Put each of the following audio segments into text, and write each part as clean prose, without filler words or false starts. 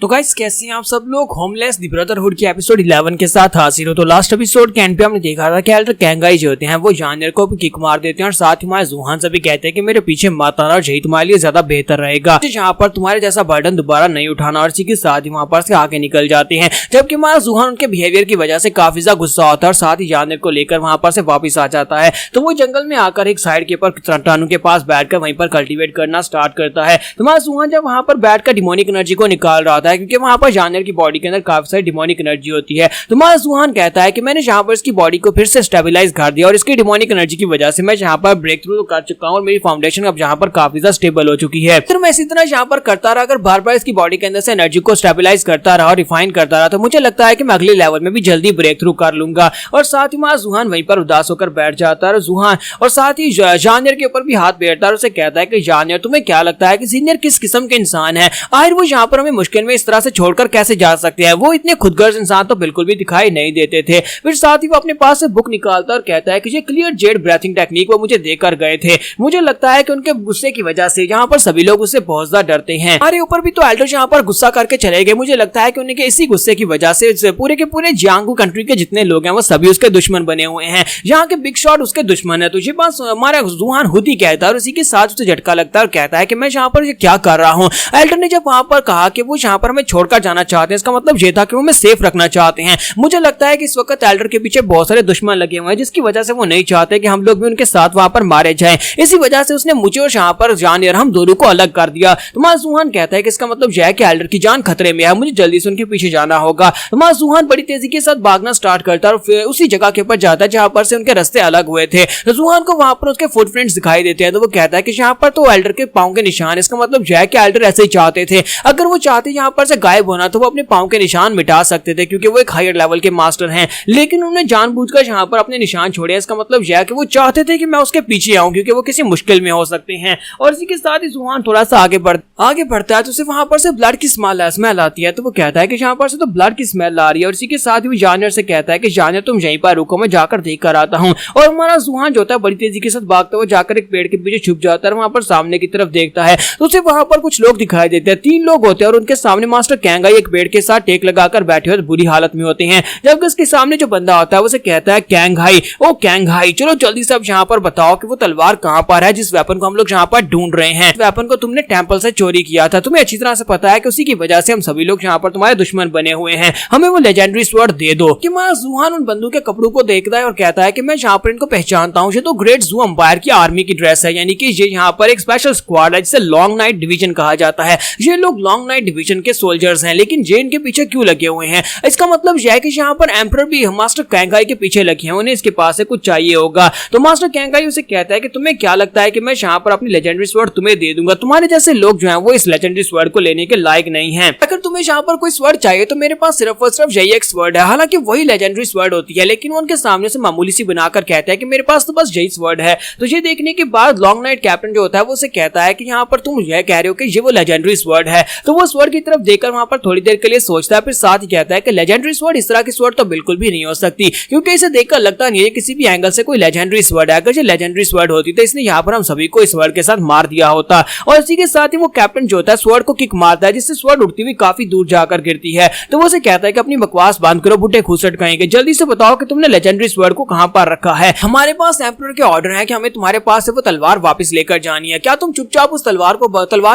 तो गाइस कैसे हैं आप सब लोग। होमलेस द ब्रदरहुड की एपिसोड 11 के साथ हाजिर हो। तो लास्ट एपिसोड के एंड पे हमने देखा था कि एल्डर कैंगाई जो होते हैं वो जानवर को भी किक मार देते हैं और साथ ही हमारे जुहान से भी कहते हैं कि मेरे पीछे मत आना और यही तुम्हारे लिए ज्यादा बेहतर रहेगा, जहाँ पर तुम्हारे जैसा बर्डन दोबारा नहीं उठाना। और इसी के साथ ही वहाँ पर से आगे निकल जाते हैं, जबकि हमारा जुहान उनके बिहेवियर की वजह से काफी ज्यादा गुस्सा होता है और साथ ही जानवर को लेकर वहाँ पर से वापिस आ जाता है। तो वो जंगल में आकर एक साइड के ऊपर टानू के पास बैठकर वहीं पर कल्टीवेट करना स्टार्ट करता है। तो हमारा जुहान जब वहाँ पर बैठकर डिमोनिक एनर्जी को निकाल रहा था, क्योंकि वहाँ पर जानवर की बॉडी के अंदर काफी सारी डिमोनिक एनर्जी होती है, तो हमारा जुहान कहता है कि मैंने यहाँ पर इसकी बॉडी को फिर से स्टेबलाइज कर दिया और इसकी डिमोनिक एनर्जी की वजह से मैं यहाँ पर ब्रेक थ्रू कर चुका हूँ और मेरी फाउंडेशन अब यहाँ पर काफी ज्यादा स्टेबल हो चुकी है। फिर मैं इसी तरह यहाँ पर करता रहा, अगर बार बार इसकी बॉडी के अंदर से एनर्जी को स्टेबलाइज करता रहा और रिफाइन करता रहा, तो मुझे लगता है कि मैं अगले लेवल में भी जल्दी ब्रेक थ्रू कर लूंगा। और साथ ही हमारा जुहान वहीं पर उदास होकर बैठ जाता है। जुहान और साथ ही जानवर के ऊपर भी हाथ फेरता है और उसे कहता है कि जानवर तुम्हें क्या लगता है कि सीनियर किस किस्म के इंसान है, आखिर वो यहाँ पर हमें मुश्किल में इस तरह से छोड़कर कैसे जा सकते हैं, वो इतने खुदगर्ज इंसान तो बिल्कुल भी दिखाई नहीं देते थे। फिर साथ ही वो अपने पास से बुक निकालता है और कहता है कि ये क्लियर जेड ब्रीथिंग टेक्निक वो मुझे देकर गए थे। मुझे लगता है कि उनके गुस्से की वजह से यहाँ पर सभी लोग उससे बहुत ज्यादा डरते हैं। हमारे ऊपर भी तो एल्डर यहाँ पर गुस्सा करके चले गए। मुझे लगता है कि उनके इसी गुस्से की वजह से पूरे के पूरे जियांगू कंट्री के जितने लोग हैं वो सभी उसके दुश्मन बने हुए हैं। यहाँ के बिग शॉट उसके दुश्मन है। तो ये बात हमारा जुहान खुद ही कहता है और इसी के साथ उसे झटका लगता है और कहता है कि मैं यहाँ पर क्या कर रहा हूँ। एल्डर ने जब वहां पर कहा कि वो यहाँ पर हमें छोड़कर जाना चाहते हैं, इसका मतलब ये था कि वो हमें सेफ रखना चाहते हैं। मुझे लगता है कि इस वक्त एल्डर के पीछे बहुत सारे दुश्मन लगे हुए हैं, जिसकी वजह से वो नहीं चाहते कि हम लोग भी उनके साथ वहां पर मारे जाएं। इसी वजह से उसने मुझे और यहाँ पर जानवर हम दोनों को अलग कर दिया। तुम्हारा जुहान कहता है कि इसका मतलब यह है कि एल्डर की जान खतरे में है, मुझे जल्दी से उनके पीछे जाना होगा। तुम्हारा जुहान बड़ी तेजी के साथ भागना स्टार्ट करता है और फिर उसी जगह के ऊपर जाता है जहां पर से उनके रास्ते अलग हुए थे। तो जुहान को वहां पर उसके फुटप्रिंट्स दिखाई देते हैं। तो वो कहता है कि यहाँ पर तो एल्डर के पांव के निशान, इसका मतलब यह है कि एल्डर ऐसे ही चाहते थे। अगर वो चाहते यहाँ पर से गायब होना तो वो अपने पांव के निशान मिटा सकते थे, क्योंकि वो एक हायर लेवल के मास्टर हैं, लेकिन उन्होंने जानबूझकर यहाँ पर अपने निशान छोड़े। इसका मतलब यह है कि वो चाहते थे कि मैं उसके पीछे आऊं, क्योंकि वो किसी मुश्किल में हो सकते हैं। और इसी के साथ ही जुहान थोड़ा सा आगे बढ़ता है तो उसे वहां पर से ब्लड की स्मेल आती है। तो वो कहता है कि यहाँ पर से तो ब्लड की स्मेल आ रही है। और इसी के साथ ही जानवर से कहता है कि जानवर तुम यहीं पर रुको, मैं जाकर देख कर आता हूँ। और हमारा जुहान जो होता है बड़ी तेजी के साथ भागता हुआ जाकर एक पेड़ के पीछे छुप जाता है। वहां पर सामने की तरफ देखता है तो उसे वहां पर कुछ लोग दिखाई देते हैं। 3 लोग होते हैं और उनके सामने मास्टर कैंगाई एक पेड़ के साथ टेक लगाकर बैठे हुए बुरी हालत में होते हैं। जबकि उसके सामने जो बंदा होता है उसे कहता है कैंगाई, ओ कैंगाई चलो जल्दी से अब यहाँ पर बताओ कि वो तलवार कहाँ पर है जिस वेपन को हम लोग यहाँ पर ढूंढ रहे हैं। वेपन को तुमने टेंपल से चोरी किया था, तुम्हें अच्छी तरह से पता है कि उसी की वजह से हम सभी लोग यहाँ पर तुम्हारे दुश्मन बने हुए हैं, हमें वो लेजेंडरी स्वॉर्ड दे दो। कि हमारा जुहान उन बंदूक के कपड़ों को देखता है और कहता है कि मैं यहाँ पर इनको पहचानता हूँ, ये तो ग्रेट जू एम्पायर की आर्मी की ड्रेस है, यानी कि ये यहाँ पर एक स्पेशल स्क्वाड है जिसे लॉन्ग नाइट डिवीजन कहा जाता है। ये लोग लॉन्ग नाइट डिवीजन के सोल्जर्स हैं, लेकिन जे इनके पीछे क्यों लगे हुए हैं? इसका मतलब यह है कि यहाँ पर एम्परर भी मास्टर कैंगाई के पीछे लगे हैं, उन्हें इसके पास से कुछ चाहिए होगा। तो मास्टर कैंगाई उसे कहता है कि तुम्हें क्या लगता है कि मैं यहाँ पर अपनी लेजेंडरी स्वॉर्ड तुम्हें दे दूंगा? तुम्हारे जैसे लोग जो हैं वो इस लेजेंडरी स्वॉर्ड को लेने के लायक नहीं हैं। अगर तुम्हें यहाँ पर कोई स्वॉर्ड चाहिए तो मेरे पास सिर्फ और सिर्फ यही एक स्वॉर्ड है, हालांकि वही लेजेंडरी स्वॉर्ड होती है, लेकिन वो उनके सामने से मामूली सी बनाकर कहता है कि मेरे पास तो बस यही स्वॉर्ड है। तो ये देखने के बाद लॉन्ग नाइट कैप्टन जो होता है वो उसे कहता है कि यहाँ पर तुम यह कह रहे हो कि ये वो लेजेंडरी स्वॉर्ड है। तो वो स्वॉर्ड की तरफ देखकर वहां पर थोड़ी देर के लिए सोचता है, फिर साथ ही कहता है कि लेजेंडरी स्वॉर्ड इस तरह की स्वॉर्ड तो बिल्कुल भी नहीं हो सकती, क्योंकि इसे देखकर लगता नहीं है किसी भी एंगल से कोई लेजेंडरी स्वॉर्ड है। अगर ये लेजेंडरी स्वॉर्ड होती तो इसने यहाँ पर हम सभी को इस स्वॉर्ड के साथ मार दिया होता। और इसी के साथ ही वो कैप्टन जो होता है स्वॉर्ड को किक मारता है, जिससे स्वॉर्ड उड़ती हुई काफी दूर जाकर गिरती है। तो वो उसे कहता है कि अपनी बकवास बंद करो, बुड्ढे खुसट कहेंगे, जल्दी से बताओ कि तुमने लेजेंडरी स्वॉर्ड को कहां पर रखा है। हमारे पास एम्परर के ऑर्डर है कि हमें तुम्हारे पास से वो तलवार वापस लेकर जानी है। क्या तुम चुपचाप उस तलवार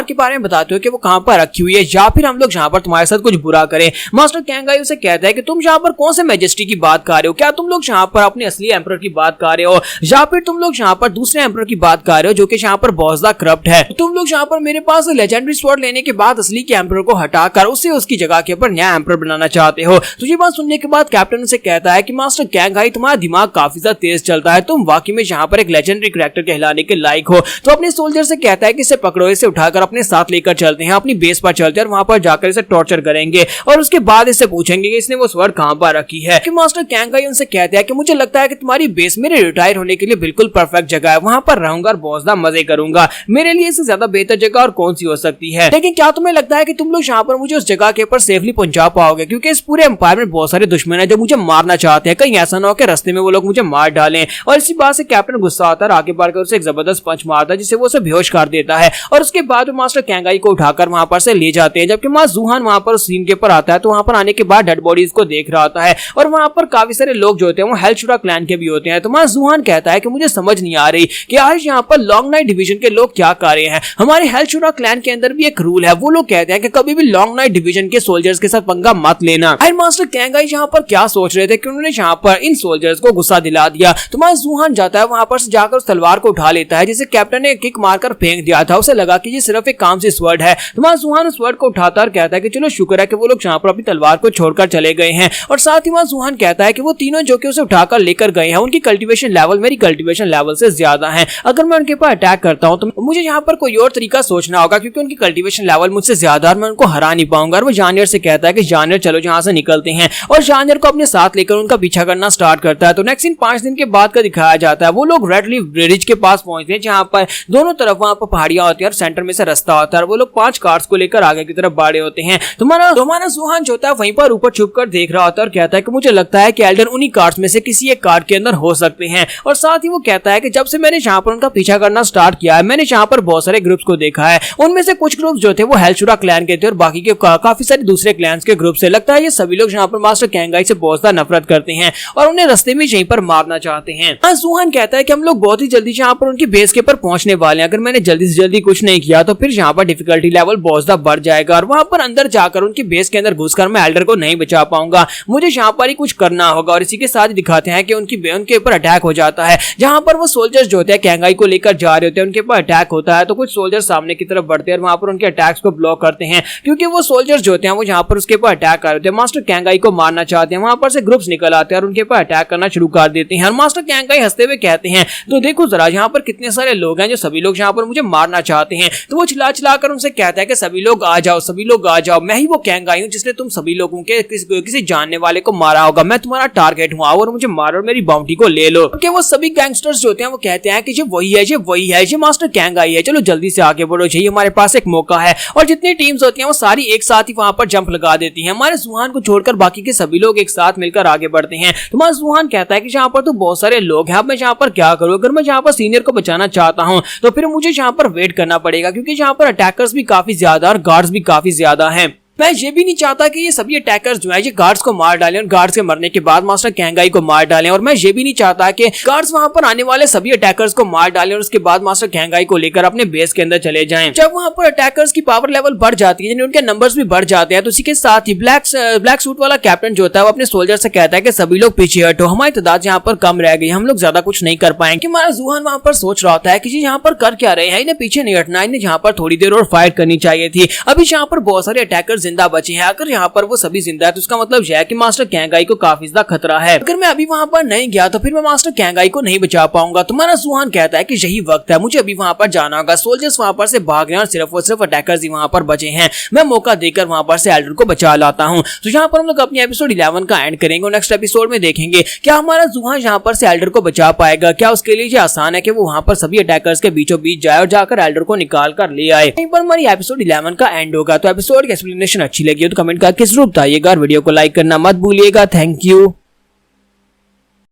के बारे में बताते हो कि वो कहां पर रखी हुई है, या फिर हम लोग यहाँ पर तुम्हारे साथ कुछ बुरा करें? मास्टर कैंगाई उसे कहता है कि तुम यहाँ पर कौन से मैजेस्टी की बात कर रहे हो? क्या तुम लोग यहाँ पर अपने असली एम्परर की बात कर रहे हो, या फिर तुम लोग यहाँ पर दूसरे एम्परर की बात कर रहे हो जो कि यहाँ पर बहुत ज्यादा करप्ट है? तुम लोग यहाँ पर मेरे पास लेजेंडरी स्वॉर्ड लेने के बाद असली के एम्परर को हटाकर उसे उसकी जगह के ऊपर नया एम्परर बनाना चाहते हो। तो ये बात सुनने के बाद कैप्टन उसे कहता है कि मास्टर कैंगाई तुम्हारा दिमाग काफी ज्यादा तेज चलता है, तुम वाकई में यहाँ पर एक लेजेंडरी कैरेक्टर कहलाने के लायक हो। तो अपने सोल्जर से कहता है कि इसे पकड़ो, इसे उठाकर अपने साथ लेकर चलते हैं, अपनी बेस पर चलते हैं और वहां पर जाकर इसे टॉर्चर करेंगे और उसके बाद इससे पूछेंगे कि इसने वो स्वॉर्ड कहां पर रखी है। कि मास्टर कैंगाई उनसे कहता है कि मुझे लगता है कि तुम्हारी बेस मेरे रिटायर होने के लिए बिल्कुल परफेक्ट जगह है, वहां पर रहूंगा और बहुत ज्यादा मजे करूंगा, मेरे लिए इससे ज्यादा बेहतर जगह और कौन सी हो सकती है? लेकिन क्या तुम्हें लगता है कि तुम लोग यहाँ पर मुझे उस जगह के ऊपर सेफली पहुंचा पाओगे? क्योंकि इस पूरे एम्पायर में बहुत सारे दुश्मन है जो मुझे मारना चाहते हैं, कहीं ऐसा ना हो कि रास्ते में वो लोग मुझे मार डालें। और इसी बात से कैप्टन गुस्सा आता है, आगे बढ़कर उसे एक जबरदस्त पंच मारता है जिससे वो उसे बेहोश कर देता है। और उसके बाद वो मास्टर कैंगाई को उठाकर वहां पर से ले जाते हैं, जबकि हमारा जूहान वहाँ पर सीन के ऊपर आता है। तो वहाँ पर आने के बाद डेड बॉडीज को देख रहा होता है और वहाँ पर काफी सारे लोग जो होते हैं वो हेल्चुरा क्लैन के भी होते हैं। तो हमारा जूहान कहता है कि मुझे समझ नहीं आ रही कि आज यहाँ पर लॉन्ग नाइट डिवीजन के लोग क्या कर रहे हैं। हमारे हेल्चुरा क्लैन के अंदर भी एक रूल है, वो लोग कहते हैं कि कभी भी लॉन्ग नाइट डिवीजन के सोल्जर्स के साथ पंगा मत लेना। आयरन मास्टर कैंगाई यहाँ पर क्या सोच रहे थे कि उन्होंने यहाँ पर इन सोल्जर्स को गुस्सा दिला दिया। तो हमारा जूहान जाता है वहां पर से जाकर उस तलवार को उठा लेता है जिसे कैप्टन ने किक मारकर फेंक दिया था। उसे लगा कि ये सिर्फ एक काम से स्वर्ड है। तो हमारा जूहान उस स्वर्ड को उठाता और कहता है कि चलो शुक्र है कि वो लोग यहाँ पर अपनी तलवार को छोड़कर चले गए हैं। और साथ ही वहां जूहान कहता है कि वो तीनों जो कि उसे उठाकर लेकर गए हैं उनकी कल्टीवेशन लेवल मेरी कल्टीवेशन लेवल से ज्यादा है। अगर मैं उनके ऊपर अटैक करता हूँ तो मुझे यहाँ पर कोई और तरीका सोचना होगा क्योंकि उनकी कल्टीवेशन लेवल मुझसे ज्यादा और मैं उनको हरा नहीं पाऊंगा। और वो जानियर से कहता है कि जानियर चलो यहाँ से निकलते हैं और जानियर को अपने साथ लेकर उनका पीछा करना स्टार्ट करता है। तो नेक्स्ट सीन 5 दिन के बाद का दिखाया जाता है। वो लोग रेड लीफ ब्रिज के पास पहुंचते हैं जहाँ पर दोनों तरफ वहाँ पर पहाड़ियां होती है और सेंटर में से रास्ता होता है और वो लोग 5 कार्ड्स को लेकर आगे की तरफ बढ़े होते हैं। तुम्हारा जूहान जो होता है वहीं पर ऊपर छुप कर देख रहा होता है और कहता है कि मुझे लगता है कि एल्डर उन्हीं कार्ड्स में से किसी एक कार्ड के अंदर हो सकते हैं। और साथ ही वो कहता है कि जब से मैंने यहाँ पर उनका पीछा करना स्टार्ट किया है मैंने यहाँ पर बहुत सारे ग्रुप्स को देखा है। उनमें से कुछ ग्रुप्स जो थे वो हेल्चुरा क्लैन के थे और बाकी के काफी सारे दूसरे क्लैंस के ग्रुप से। लगता है ये सभी लोग यहाँ पर मास्टर कैंगाई से बहुत ज्यादा नफरत करते हैं और उन्हें रास्ते में यहीं पर मारना चाहते हैं। जूहान कहता है कि हम लोग बहुत ही जल्दी यहाँ पर उनकी बेस के ऊपर पहुंचने वाले हैं। अगर मैंने जल्दी से जल्दी कुछ नहीं किया तो फिर यहाँ पर डिफिकल्टी लेवल बहुत ज्यादा बढ़ जाएगा और वहां पर अंदर जाकर उनकी बेस के अंदर घुसकर मैं एल्डर को नहीं बचा पाऊंगा। मुझे यहाँ पर ही कुछ करना होगा। और इसी के साथ दिखाते हैं कि उनके ऊपर अटैक हो जाता है जहां पर वो सोल्जर्स जो होते हैं कैंगाई को लेकर जा रहे होते हैं उनके ऊपर अटैक होता है। तो कुछ सोल्जर्स सामने की तरफ बढ़ते हैं और वहां पर उनके अटैक्स को ब्लॉक करते हैं क्योंकि वो सोल्जर्स जो होते हैं वो यहाँ पर उसके ऊपर अटैक कर रहे होते हैं। मास्टर कैंगाई को मारना चाहते हैं। वहां पर से ग्रुप्स निकल आते हैं और उनके ऊपर अटैक करना शुरू कर देते हैं। और मास्टर कैंगाई हंसते हुए कहते हैं तो देखो जरा यहाँ पर कितने सारे लोग हैं जो सभी लोग यहाँ पर मुझे मारना चाहते हैं। तो वो चिल्ला कर उनसे कहता है कि सभी लोग आ जाओ, सभी लोग आ जाओ, मैं ही वो कैंगाई हूँ जिसने तुम सभी लोगों के किसी जानने वाले को मारा होगा। मैं तुम्हारा टारगेट हूँ, आओ और मुझे मारो और मेरी बाउंटी को ले लो। क्योंकि वो सभी गैंगस्टर्स जो होते हैं वो कहते हैं कि ये वही है, ये वही है, ये मास्टर कैंगाई है, चलो जल्दी से आगे बढ़ो, ये हमारे पास एक मौका है। और जितनी टीम्स होती हैं वो सारी एक साथ ही वहां पर जंप लगा देती हैं। हमारे जूहान को छोड़कर बाकी के सभी लोग एक साथ मिलकर आगे बढ़ते हैं। तो हमारा जूहान कहता है कि यहाँ पर तो बहुत सारे लोग हैं, अब मैं यहाँ पर क्या करूँ? अगर मैं यहाँ पर सीनियर को बचाना चाहता हूँ तो फिर मुझे यहाँ पर वेट करना पड़ेगा क्योंकि यहाँ पर अटैकर्स भी काफी ज्यादा और गार्ड्स भी काफी ज्यादा हैं। मैं ये भी नहीं चाहता कि ये सभी अटैकर्स जो है ये गार्ड्स को मार डालें और गार्ड्स के मरने के बाद मास्टर कैंगाई को मार डालें। और मैं ये भी नहीं चाहता कि गार्ड्स वहां पर आने वाले सभी अटैकर्स को मार डालें और उसके बाद मास्टर कैंगाई को लेकर अपने बेस के अंदर चले जाएं। जब वहां पर अटैकर्स की पावर लेवल बढ़ जाती है, उनके नंबर्स भी बढ़ जाते हैं, तो उसी के साथ ही ब्लैक सूट वाला कैप्टन जो होता है वो अपने सोल्जर से कहता है कि सभी लोग पीछे हटो, हमारी तादाद यहाँ पर कम रह गई, हम लोग ज्यादा कुछ नहीं कर पाएंगे। हमारा जूहान वहां पर सोच रहा होता है कि यहाँ पर कर क्या रहे हैं, इन्हें पीछे नहीं हटना, इन्हें यहाँ पर थोड़ी देर और फाइट करनी चाहिए थी। अभी यहाँ पर बहुत सारे अटैकर जिंदा बचे हैं, अगर यहाँ पर वो सभी जिंदा है तो उसका मतलब यह है कि मास्टर कैंगाई को काफी ज्यादा खतरा है। अगर मैं अभी वहां पर नहीं गया तो फिर मैं मास्टर कैंगाई को नहीं बचा पाऊंगा। तुम्हारा जूहान कहता है कि यही वक्त है, मुझे अभी वहां पर जाना होगा। सोल्जर्स वहां पर से भाग रहे हैं और सिर्फ और सिर्फ अटैकर्स ही वहां पर बचे हैं। मैं मौका देकर वहां पर से एल्डर को बचा लाता हूं। तो यहाँ पर हम लोग अपनी एपिसोड 11 का एंड करेंगे और नेक्स्ट एपिसोड में देखेंगे क्या हमारा जूहान यहाँ पर से एल्डर को बचा पाएगा। क्या उसके लिए ये आसान है कि वो वहां पर सभी अटैकर्स के बीचों बीच जाए और जाकर एल्डर को निकाल कर ले आए। यहीं पर हमारी एपिसोड 11 का एंड होगा। तो एपिसोड की एक्सप्लेनेशन अच्छी लगी हो तो कमेंट करके जरूर बताइएगा और वीडियो को लाइक करना मत भूलिएगा। Thank you.